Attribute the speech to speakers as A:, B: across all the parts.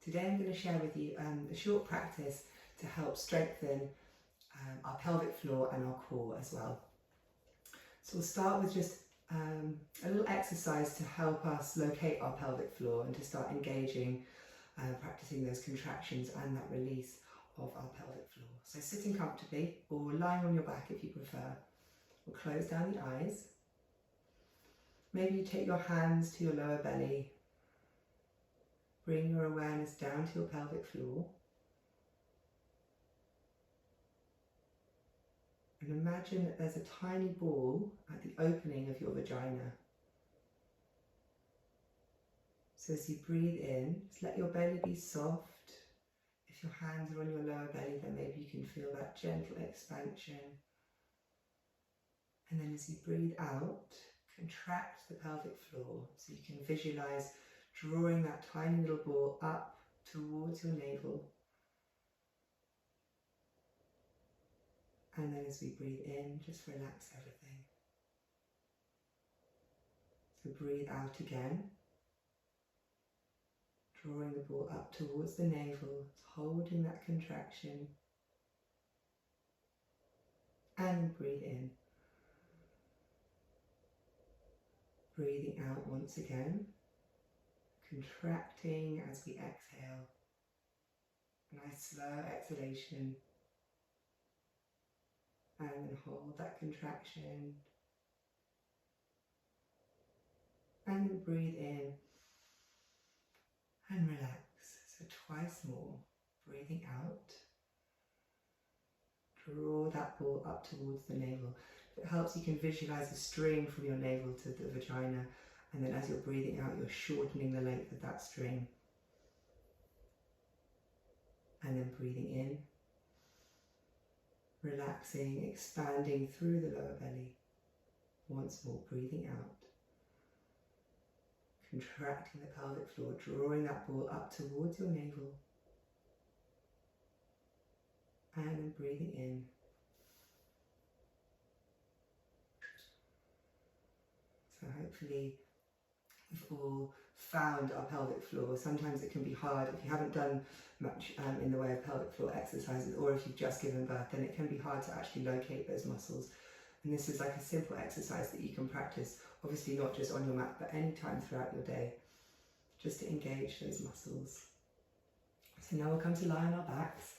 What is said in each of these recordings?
A: Today I'm going to share with you a short practice to help strengthen our pelvic floor and our core as well. So we'll start with just a little exercise to help us locate our pelvic floor and to start engaging, practicing those contractions and that release of our pelvic floor. So sitting comfortably or lying on your back if you prefer. We'll close down the eyes. Maybe you take your hands to your lower belly. Bring your awareness down to your pelvic floor. And imagine that there's a tiny ball at the opening of your vagina. So as you breathe in, just let your belly be soft. If your hands are on your lower belly, then maybe you can feel that gentle expansion. And then as you breathe out, contract the pelvic floor so you can visualize drawing that tiny little ball up towards your navel. And then as we breathe in, just relax everything. So breathe out again, drawing the ball up towards the navel, holding that contraction. And breathe in. Breathing out once again, contracting as we exhale. Nice slow exhalation. And then hold that contraction. And then breathe in and relax. So twice more. Breathing out. Draw that ball up towards the navel. If it helps, you can visualize a string from your navel to the vagina. And then as you're breathing out, you're shortening the length of that string. And then breathing in. Relaxing, expanding through the lower belly. Once more, breathing out. Contracting the pelvic floor, drawing that ball up towards your navel. And then breathing in. So hopefully we've all found our pelvic floor. Sometimes it can be hard if you haven't done much in the way of pelvic floor exercises, or if you've just given birth, then it can be hard to actually locate those muscles. And this is like a simple exercise that you can practice, obviously not just on your mat, but any time throughout your day, just to engage those muscles. So now we'll come to lie on our backs.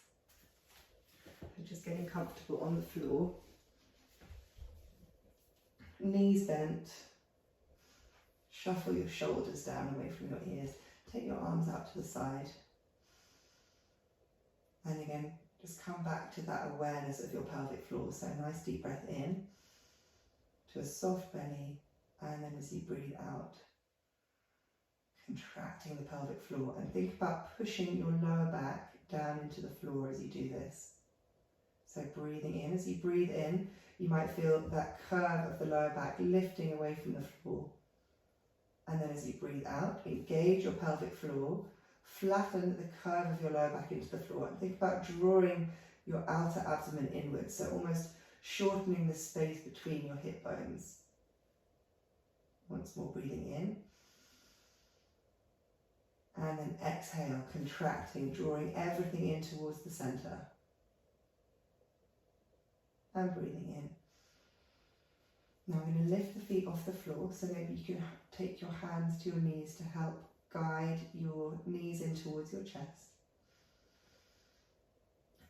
A: So just getting comfortable on the floor. Knees bent. Shuffle your shoulders down away from your ears. Take your arms out to the side. And again, just come back to that awareness of your pelvic floor. So a nice deep breath in to a soft belly. And then as you breathe out, contracting the pelvic floor. And think about pushing your lower back down into the floor as you do this. So breathing in. As you breathe in, you might feel that curve of the lower back lifting away from the floor. And then as you breathe out, engage your pelvic floor, flatten the curve of your lower back into the floor, and think about drawing your outer abdomen inwards, so almost shortening the space between your hip bones. Once more, breathing in. And then exhale, contracting, drawing everything in towards the center. And breathing in. Now I'm going to lift the feet off the floor, so maybe you can take your hands to your knees to help guide your knees in towards your chest.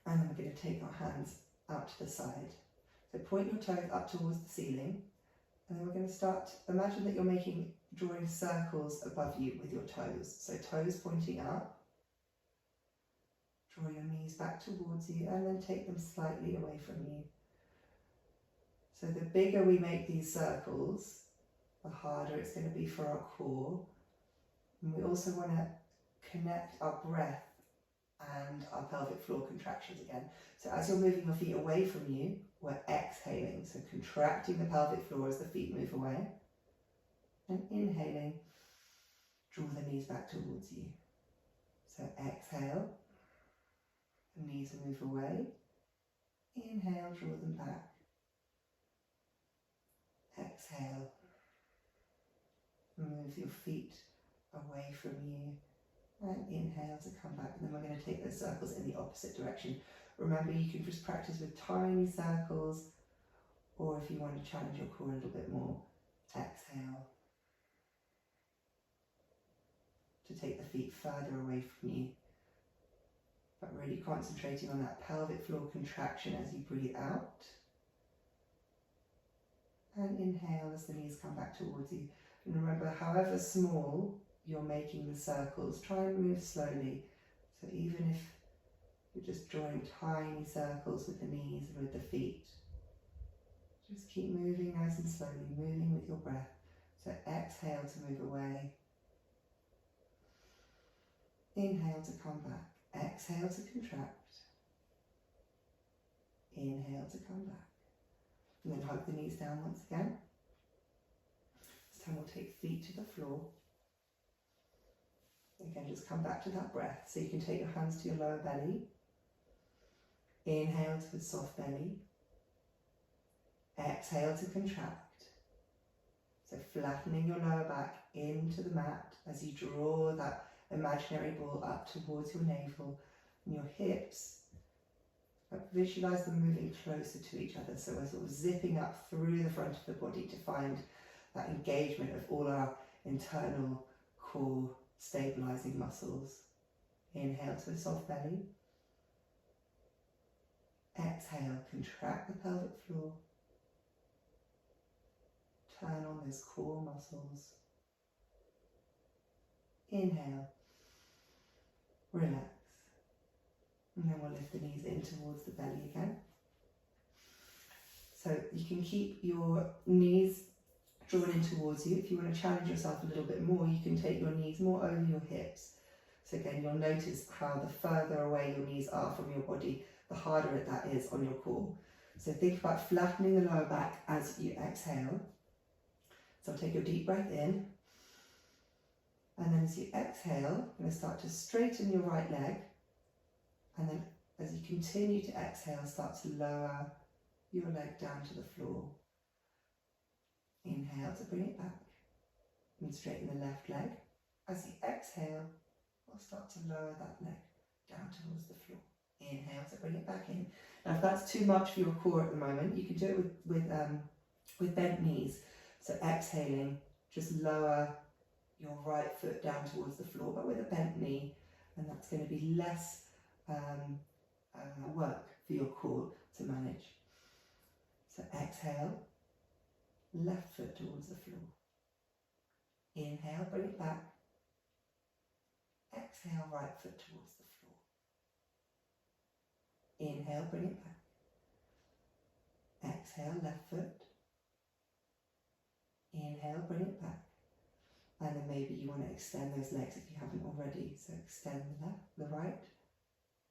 A: And then we're going to take our hands out to the side. So point your toes up towards the ceiling, and then we're going to start, imagine that you're drawing circles above you with your toes. So toes pointing up, draw your knees back towards you, and then take them slightly away from you. So the bigger we make these circles, the harder it's going to be for our core. And we also want to connect our breath and our pelvic floor contractions again. So as you're moving your feet away from you, we're exhaling. So contracting the pelvic floor as the feet move away. And inhaling, draw the knees back towards you. So exhale, the knees move away. Inhale, draw them back. Exhale, move your feet away from you And inhale to come back. And then we're going to take those circles in the opposite direction. Remember, you can just practice with tiny circles, or if you want to challenge your core a little bit more, exhale to take the feet further away from you, but really concentrating on that pelvic floor contraction as you breathe out. And inhale as the knees come back towards you. And remember, however small you're making the circles, try and move slowly. So even if you're just drawing tiny circles with the knees and with the feet, just keep moving nice and slowly, moving with your breath. So exhale to move away. Inhale to come back. Exhale to contract. Inhale to come back. And then hug the knees down once again. This time we'll take feet to the floor. Again, just come back to that breath. So you can take your hands to your lower belly. Inhale to a soft belly. Exhale to contract. So flattening your lower back into the mat as you draw that imaginary ball up towards your navel and your hips. Visualize them moving closer to each other, so we're sort of zipping up through the front of the body to find that engagement of all our internal core stabilizing muscles. Inhale to a soft belly. Exhale, contract the pelvic floor. Turn on those core muscles. Inhale, relax. And then we'll lift the knees in towards the belly again. So you can keep your knees drawn in towards you. If you want to challenge yourself a little bit more, you can take your knees more over your hips. So again, you'll notice how the further away your knees are from your body, the harder that is on your core. So think about flattening the lower back as you exhale. So take your deep breath in. And then as you exhale, you're going to start to straighten your right leg. And then as you continue to exhale, start to lower your leg down to the floor. Inhale to bring it back. And straighten the left leg. As you exhale, we'll start to lower that leg down towards the floor. Inhale to bring it back in. Now if that's too much for your core at the moment, you can do it with bent knees. So exhaling, just lower your right foot down towards the floor, but with a bent knee, and that's going to be less work for your core to manage. So exhale, left foot towards the floor. Inhale, bring it back. Exhale, right foot towards the floor. Inhale, bring it back. Exhale, left foot. Inhale, bring it back. And then maybe you want to extend those legs if you haven't already. So extend the left, the right.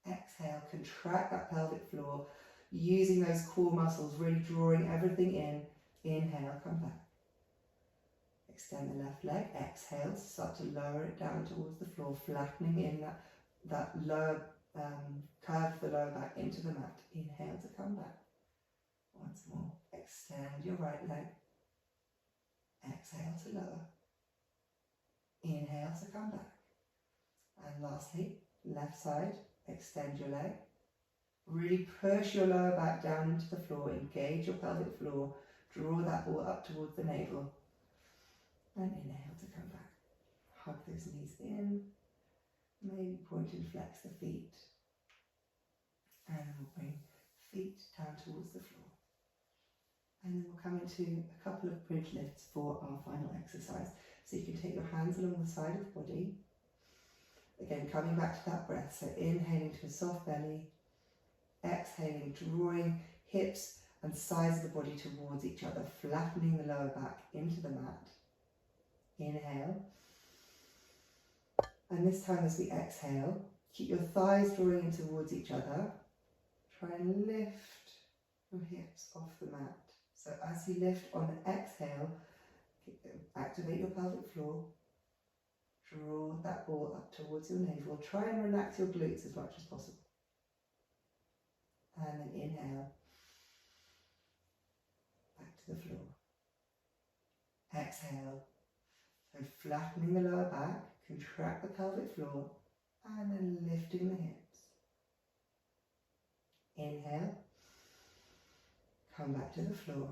A: Exhale, contract that pelvic floor, using those core muscles, really drawing everything in. Inhale, come back. Extend the left leg. Exhale, start to lower it down towards the floor, flattening in that lower curve of the lower back into the mat. Inhale to come back. Once more. Extend your right leg. Exhale to lower. Inhale to come back. And lastly, left side, extend your leg. Really push your lower back down into the floor, engage your pelvic floor, draw that ball up towards the navel. And inhale to come back. Hug those knees in, maybe point and flex the feet. And we'll bring feet down towards the floor. And then we'll come into a couple of bridge lifts for our final exercise. So you can take your hands along the side of the body. Again, coming back to that breath. So inhaling to a soft belly. Exhaling, drawing hips and sides of the body towards each other, flattening the lower back into the mat. Inhale. And this time as we exhale, keep your thighs drawing in towards each other. Try and lift your hips off the mat. So as you lift on the exhale, activate your pelvic floor. Draw that ball up towards your navel. Try and relax your glutes as much as possible. And then inhale. Back to the floor. Exhale. So flattening the lower back, contract the pelvic floor. And then lifting the hips. Inhale. Come back to the floor.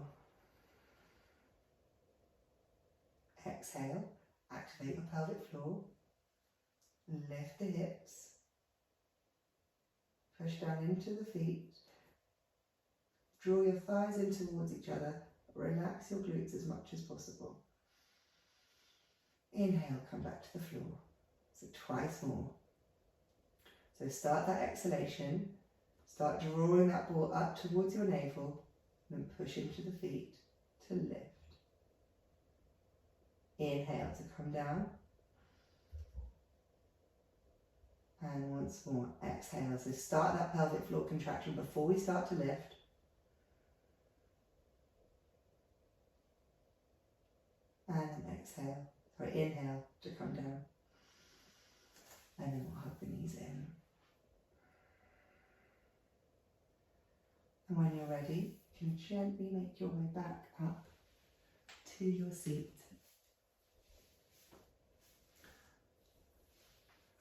A: Exhale. Activate your pelvic floor. Lift the hips. Push down into the feet. Draw your thighs in towards each other. Relax your glutes as much as possible. Inhale, come back to the floor. So twice more. So start that exhalation. Start drawing that ball up towards your navel and then push into the feet to lift. Inhale to come down. And once more, exhale. So start that pelvic floor contraction before we start to lift. And then exhale, inhale to come down. And then we'll hug the knees in. And when you're ready, you can gently make your way back up to your seat.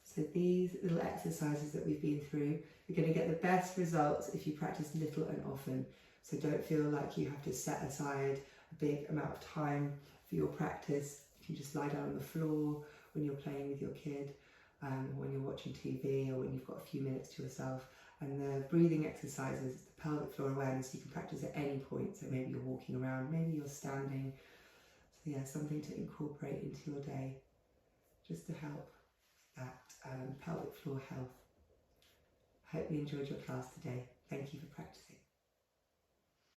A: So these little exercises that we've been through, you're going to get the best results if you practice little and often. So don't feel like you have to set aside a big amount of time for your practice. You can just lie down on the floor when you're playing with your kid, when you're watching TV, or when you've got a few minutes to yourself. And the breathing exercises, the pelvic floor awareness, you can practice at any point. So maybe you're walking around, maybe you're standing. So yeah, something to incorporate into your day just to help that pelvic floor health. I hope you enjoyed your class today. Thank you for practicing.